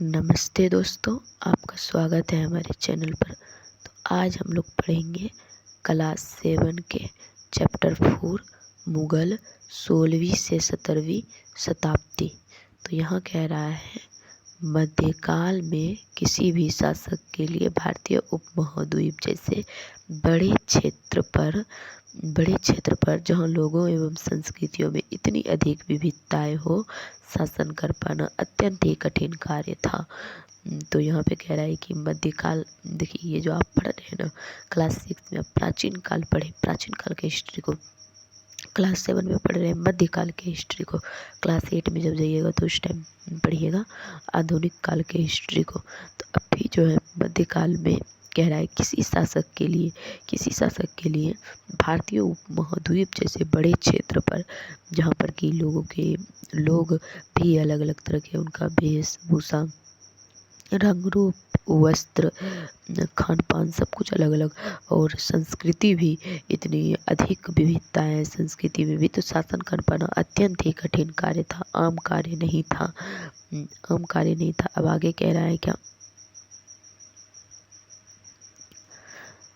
नमस्ते दोस्तों, आपका स्वागत है हमारे चैनल पर। तो आज हम लोग पढ़ेंगे क्लास 7 के चैप्टर 4 मुगल 16वीं से 17वीं शताब्दी। तो यहाँ कह रहा है, मध्यकाल में किसी भी शासक के लिए भारतीय उपमहाद्वीप जैसे बड़े क्षेत्र पर जहाँ लोगों एवं संस्कृतियों में इतनी अधिक विविधताएं हो, शासन कर पाना अत्यंत ही कठिन कार्य था। तो यहाँ पे कह रहा है कि मध्यकाल, देखिए ये जो आप पढ़ रहे हैं ना, क्लास 6 में आप प्राचीन काल पढ़े, प्राचीन काल के हिस्ट्री को। क्लास 7 में पढ़ रहे हैं मध्यकाल के हिस्ट्री को। क्लास 8 में जब जाइएगा तो उस टाइम पढ़िएगा आधुनिक काल के हिस्ट्री को। तो अभी जो है मध्यकाल में कह रहा है किसी शासक के लिए भारतीय उपमहाद्वीप जैसे बड़े क्षेत्र पर, जहाँ पर कि लोग भी अलग अलग तरह के, उनका वेशभूषा, रंग रूप, वस्त्र, खान पान सब कुछ अलग अलग, और संस्कृति भी इतनी अधिक विविधता है। संस्कृति में भी तो शासन कर पाना अत्यंत ही कठिन कार्य था, आम कार्य नहीं था। अब आगे कह रहा है क्या,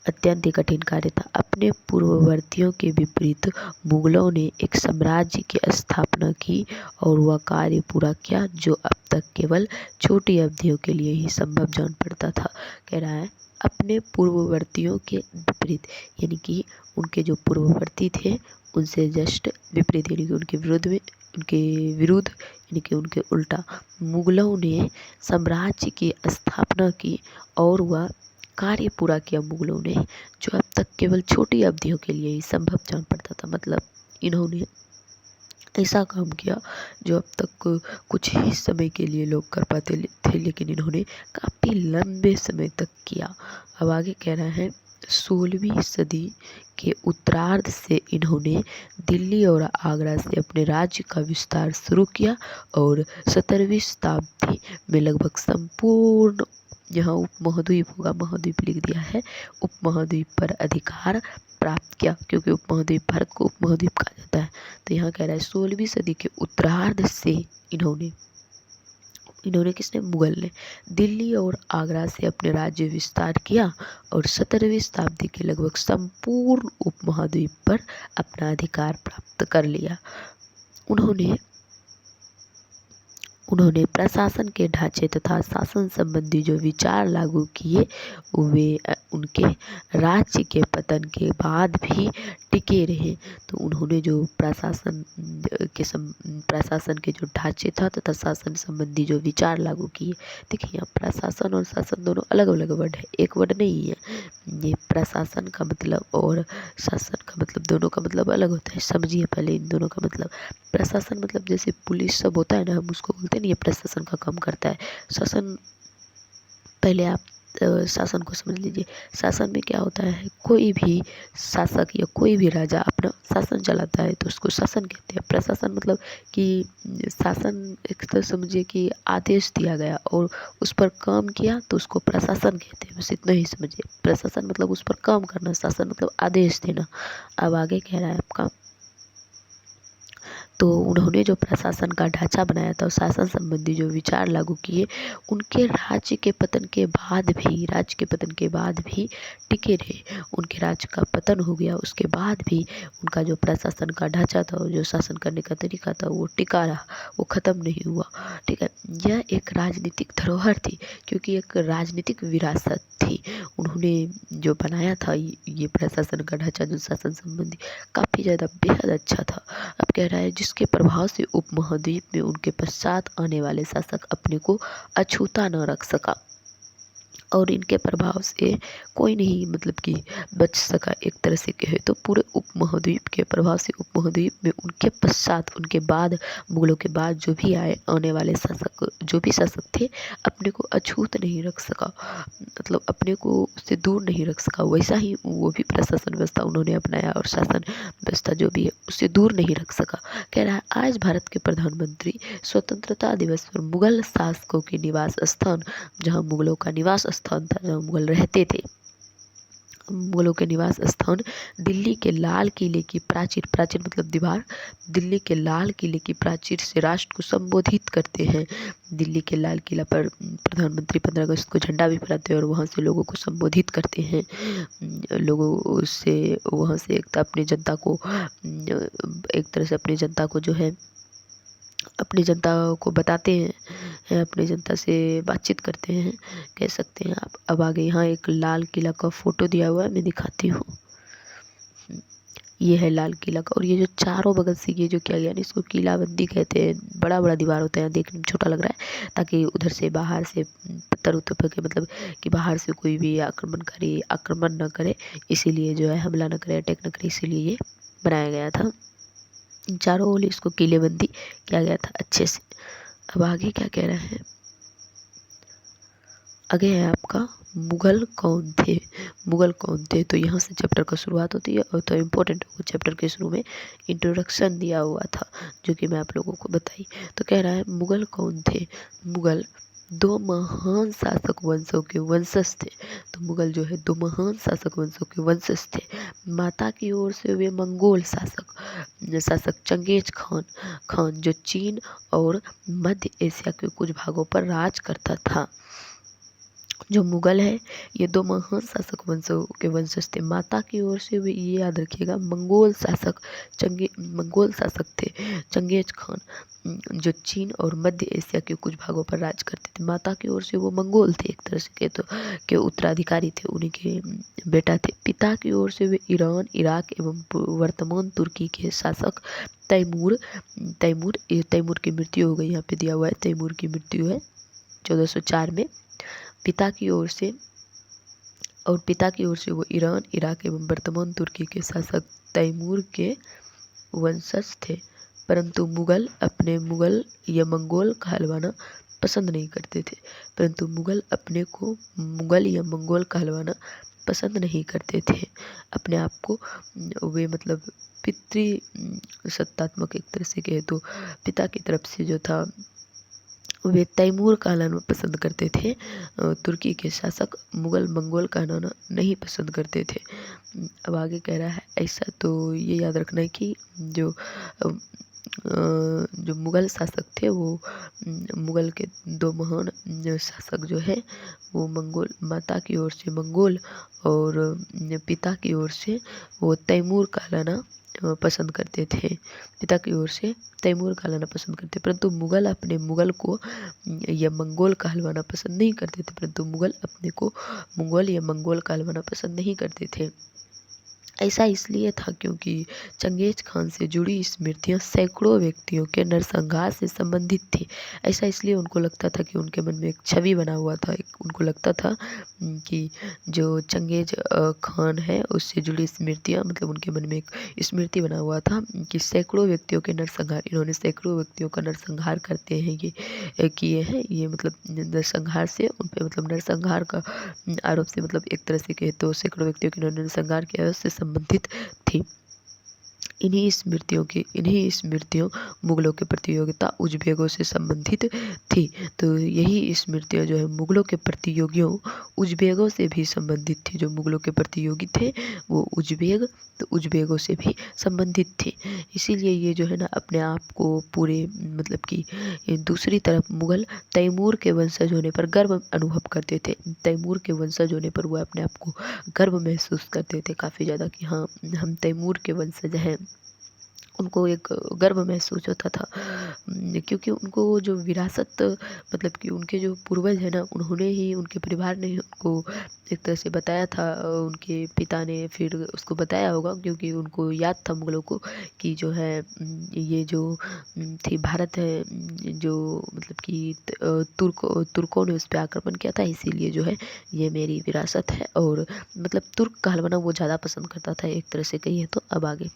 अत्यंत ही कठिन कार्य था। अपने पूर्ववर्तियों के विपरीत मुगलों ने एक साम्राज्य की स्थापना की और वह कार्य पूरा किया जो अब तक केवल छोटी अवधियों के लिए ही संभव जान पड़ता था। कह रहा है अपने पूर्ववर्तियों के विपरीत, यानी कि उनके जो पूर्ववर्ती थे उनसे जस्ट विपरीत, यानी कि उनके विरुद्ध, यानी कि उनके उल्टा मुगलों ने साम्राज्य की स्थापना की और वह कार्य पूरा किया मुगलों ने जो अब तक केवल छोटी अवधियों के लिए ही संभव जान पड़ता था। मतलब इन्होंने ऐसा काम किया जो अब तक कुछ ही समय के लिए लोग कर पाते थे, लेकिन इन्होंने काफ़ी लंबे समय तक किया। अब आगे कह रहा है 16वीं सदी के उत्तरार्ध से इन्होंने दिल्ली और आगरा से अपने राज्य का विस्तार शुरू किया और 17वीं शताब्दी में लगभग संपूर्ण, यहाँ उपमहाद्वीप होगा, महाद्वीप लिख दिया है, उपमहाद्वीप पर अधिकार प्राप्त किया, क्योंकि उपमहाद्वीप, भारत को उपमहाद्वीप कहा जाता है। तो यहाँ कह रहा है 16वीं सदी के उत्तरार्ध से इन्होंने किसने, मुगल ने दिल्ली और आगरा से अपने राज्य विस्तार किया और 17वीं शताब्दी के लगभग संपूर्ण उपमहाद्वीप पर अपना अधिकार प्राप्त कर लिया। उन्होंने प्रशासन के ढांचे तथा शासन संबंधी जो विचार लागू किए वे उनके राज्य के पतन के बाद भी टिके रहे। तो उन्होंने जो प्रशासन के जो ढांचे था तथा शासन संबंधी जो विचार लागू किए, देखिए यहाँ प्रशासन और शासन दोनों अलग अलग वर्ड है, एक वर्ड नहीं है। ये प्रशासन का मतलब और शासन का मतलब, दोनों का मतलब अलग होता है। समझिए पहले इन दोनों का मतलब। प्रशासन मतलब जैसे पुलिस सब होता है ना, हम उसको बोलते हैं ना, ये प्रशासन का काम करता है। शासन, पहले आप शासन को समझ लीजिए। शासन में क्या होता है, कोई भी शासक या कोई भी राजा अपना शासन चलाता है तो उसको शासन कहते हैं। प्रशासन मतलब कि शासन एक तरह समझिए कि आदेश दिया गया और उस पर काम किया तो उसको प्रशासन कहते हैं। बस इतना ही समझिए, प्रशासन मतलब उस पर काम करना, शासन मतलब आदेश देना। अब आगे कह रहा है आपका, तो उन्होंने जो प्रशासन का ढांचा बनाया था और शासन संबंधी जो विचार लागू किए, उनके राज्य के पतन के बाद भी टिके रहे। उनके राज्य का पतन हो गया, उसके बाद भी उनका जो प्रशासन का ढांचा था और जो शासन करने का तरीका था वो टिका रहा, वो ख़त्म नहीं हुआ। ठीक है, यह एक राजनीतिक धरोहर थी, क्योंकि एक राजनीतिक विरासत थी। उन्होंने जो बनाया था ये प्रशासन का ढांचा, जो शासन संबंधी, काफ़ी ज़्यादा बेहद अच्छा था। अब कह रहा है जिसके प्रभाव से उपमहाद्वीप में उनके पश्चात आने वाले शासक अपने को अछूता न रख सका और इनके प्रभाव से कोई नहीं, मतलब कि बच सका। एक तरह से कहे तो पूरे उपमहाद्वीप के प्रभाव से उपमहाद्वीप में उनके पश्चात, उनके बाद, मुगलों के बाद जो भी आने वाले शासक, जो भी शासक थे, अपने को अछूत नहीं रख सका, मतलब अपने को उससे दूर नहीं रख सका। वैसा ही वो भी प्रशासन व्यवस्था उन्होंने अपनाया और शासन व्यवस्था जो भी है उससे दूर नहीं रख सका। कह रहा है आज भारत के प्रधानमंत्री स्वतंत्रता दिवस पर मुगल शासकों के निवास स्थान, जहाँ मुगलों का निवास स्थान था, जहाँ मुगल रहते थे, मुगलों के निवास स्थान दिल्ली के लाल किले की प्राचीर, प्राचीर मतलब दीवार, दिल्ली के लाल किले की प्राचीर से राष्ट्र को संबोधित करते हैं। दिल्ली के लाल किला पर प्रधानमंत्री 15 अगस्त को झंडा भी फहराते हैं और वहाँ से लोगों को संबोधित करते हैं। लोगों से वहाँ से एक अपनी जनता को एक तरह से अपनी जनता को जो है अपनी जनता को बताते हैं, अपनी जनता से बातचीत करते हैं, कह सकते हैं आप। अब आगे यहाँ एक लाल किला का फोटो दिया हुआ है, मैं दिखाती हूँ। ये है लाल किला का, और ये जो चारों बगल से ये जो किया गया ना, इसको किलाबंदी कहते हैं। बड़ा बड़ा दीवार होता है, देखने में छोटा लग रहा है, ताकि उधर से बाहर से पत्थर उत्तर के मतलब कि बाहर से कोई भी आक्रमणकारी आक्रमण न करे, इसीलिए जो है हमला न करे, अटैक न करे, इसीलिए ये बनाया गया था। चारों ओर इसको किलेबंदी किया गया था अच्छे से। अब आगे क्या कह रहा है, आगे है आपका मुगल कौन थे। मुगल कौन थे, तो यहाँ से चैप्टर का शुरुआत होती है। और तो इम्पोर्टेंट चैप्टर के शुरू में इंट्रोडक्शन दिया हुआ था, जो कि मैं आप लोगों को बताई। तो कह रहा है मुगल कौन थे। मुगल दो महान शासक वंशों के वंशज थे। तो मुगल जो है दो महान शासक वंशों के वंशज थे। माता की ओर से वे मंगोल शासक चंगेज खान जो चीन और मध्य एशिया के कुछ भागों पर राज करता था। जो मुगल है ये दो महान शासक वंशों के वंशज थे। माता की ओर से वे, ये याद रखिएगा, मंगोल शासक थे चंगेज खान, जो चीन और मध्य एशिया के कुछ भागों पर राज करते थे। माता की ओर से वो मंगोल थे, एक तरह से के उत्तराधिकारी थे, उन्हीं के बेटा थे। पिता की ओर से वे ईरान, इराक एवं वर्तमान तुर्की के शासक तैमूर की मृत्यु हो गई, यहाँ पे दिया हुआ है तैमूर की मृत्यु है 1404 में। पिता की ओर से वो ईरान, इराक एवं वर्तमान तुर्की के शासक तैमूर के वंशज थे। परंतु मुगल या मंगोल कहलवाना पसंद नहीं करते थे। अपने आप को वे मतलब सत्तात्मक, एक तरह से कहे तो पिता की तरफ से जो था वे तैमूर कहलाना पसंद करते थे। तुर्की के शासक मंगोल कहलाना नहीं पसंद करते थे। अब आगे कह रहा है ऐसा, तो ये याद रखना है कि जो मुगल शासक थे वो मुगल के दो महान शासक जो है वो माता की ओर से मंगोल और पिता की ओर से वो तैमूर कहलाना पसंद करते थे। पिता की ओर से तैमूर कहलाना पसंद करते, परंतु मुगल अपने मुगल को या मंगोल कहलवाना पसंद नहीं करते थे। परंतु मुगल अपने को मुगल या मंगोल कहलवाना पसंद नहीं करते थे। ऐसा इसलिए था क्योंकि चंगेज खान से जुड़ी स्मृतियां सैकड़ों व्यक्तियों के नरसंहार से संबंधित थी। ऐसा इसलिए उनको लगता था कि उनके मन में एक छवि बना हुआ था, उनको लगता था कि जो चंगेज खान है उससे जुड़ी स्मृतियां, मतलब उनके मन में एक स्मृति बना हुआ था कि सैकड़ों व्यक्तियों के नरसंहार, इन्होंने सैकड़ों व्यक्तियों का नरसंहार करते हैं ये किए हैं। ये मतलब नरसंहार से उन पर मतलब नरसंहार का आरोप से, मतलब एक तरह से कहे तो सैकड़ों व्यक्तियों के नरसंहार किया उससे संबंधित थी। इन्हीं स्मृतियों मुगलों की प्रतियोगिता उज़्बेकों से संबंधित थी। तो यही स्मृतियाँ जो है मुगलों के प्रतियोगियों उज़्बेकों से भी संबंधित थी। जो मुगलों के प्रतियोगी थे वो उज़्बेकों से भी संबंधित थे। इसीलिए ये जो है ना अपने आप को पूरे मतलब कि दूसरी तरफ मुगल तैमूर के वंशज होने पर गर्व अनुभव करते थे। तैमूर के वंशज होने पर वो अपने आप को गर्व महसूस करते थे काफ़ी ज़्यादा कि हाँ हम तैमूर के वंशज हैं। उनको एक गर्व महसूस होता था क्योंकि उनको जो विरासत, मतलब कि उनके जो पूर्वज है ना, उन्होंने ही, उनके परिवार ने ही उनको एक तरह से बताया था। उनके पिता ने फिर उसको बताया होगा क्योंकि उनको याद था मुगलों को कि जो है ये जो थी भारत है, जो मतलब कि तुर्कों ने उस पर आक्रमण किया था, इसीलिए जो है ये मेरी विरासत है। और मतलब तुर्क कहलवाना वो ज़्यादा पसंद करता था, एक तरह से कहिए तो। अब आगे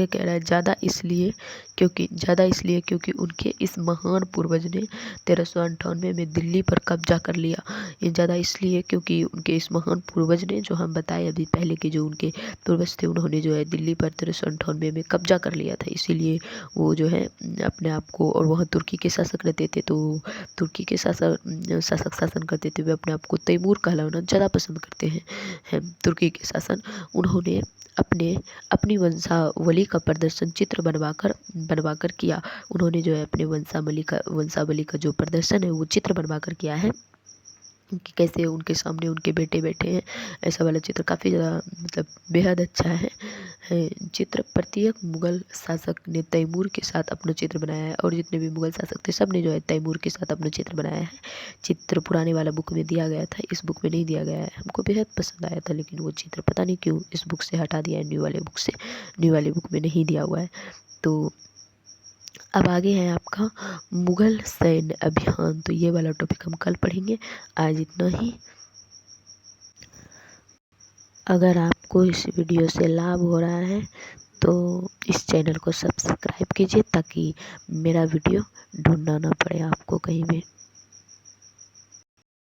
कह रहा है ज़्यादा इसलिए क्योंकि ज़्यादा इसलिए क्योंकि उनके इस महान पूर्वज ने 1398 में दिल्ली पर कब्जा कर लिया। ये ज़्यादा इसलिए क्योंकि उनके इस महान पूर्वज ने, जो हम बताए अभी पहले के जो उनके पूर्वज थे, उन्होंने जो है दिल्ली पर 1398 में कब्जा कर लिया था। इसीलिए वो जो है अपने आप को, और वहाँ तुर्की के शासक रहते थे, तो तुर्की के शासक शासन करते थे, वे अपने आप को तैमूर कहलाना ज़्यादा पसंद करते हैं। तुर्की के शासन उन्होंने अपनी वंशावली का प्रदर्शन चित्र बनवाकर किया। उन्होंने जो है अपने वंशावली का जो प्रदर्शन है वो चित्र बनवाकर किया है कि कैसे उनके सामने उनके बेटे बैठे हैं। ऐसा वाला चित्र काफ़ी ज़्यादा मतलब बेहद अच्छा है चित्र। प्रत्येक मुग़ल शासक ने तैमूर के साथ अपना चित्र बनाया है, और जितने भी मुग़ल शासक थे सब ने जो है तैमूर के साथ अपना चित्र बनाया है। चित्र पुराने वाला बुक में दिया गया था, इस बुक में नहीं दिया गया है। हमको बेहद पसंद आया था, लेकिन वो चित्र पता नहीं क्यों इस बुक से हटा दिया है, न्यू वाले बुक से। न्यू वाली बुक में नहीं दिया हुआ है। तो अब आगे है आपका मुग़ल सैन्य अभियान। तो ये वाला टॉपिक हम कल पढ़ेंगे। आज इतना ही। अगर आपको इस वीडियो से लाभ हो रहा है तो इस चैनल को सब्सक्राइब कीजिए, ताकि मेरा वीडियो ढूंढना ना पड़े आपको कहीं भी।